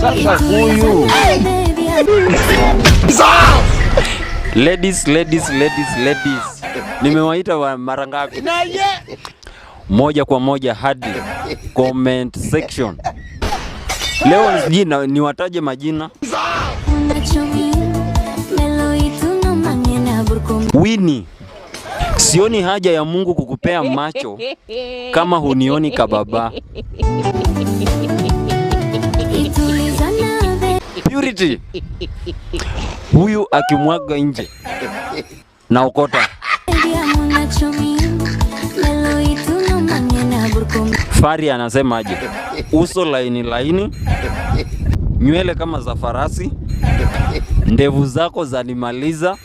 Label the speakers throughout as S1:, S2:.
S1: Sasa huyu. Ladies. Nimewaita wa mara ngapi? Moja kwa moja hadi comment section. Leo jina niwataje majina. Winnie, sioni haja ya Mungu kukupea macho kama hunioni kababa. Purity, huyu akimwaga nje na okota. Fari anasemaje? Uso laini, nywele kama za farasi, ndevu zako zanimaliza.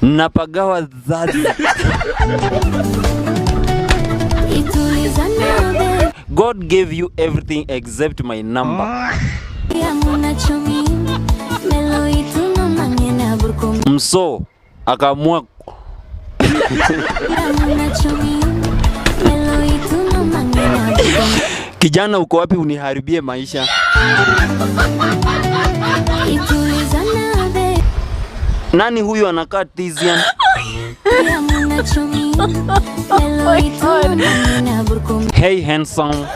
S1: Napagawa zazi. God gave you everything except my number. Mso akamua. Kijana uko wapi uniharibie maisha? Nani huyu anakaa Tizian? Hey handsome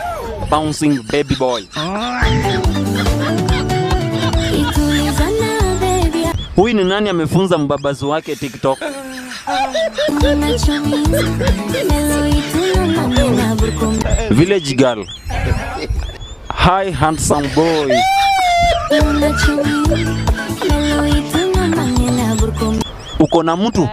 S1: bouncing baby boy. Huyu ni nani amefunza mbabazi wake TikTok? Village girl. Hi handsome boy. Uko na mtu?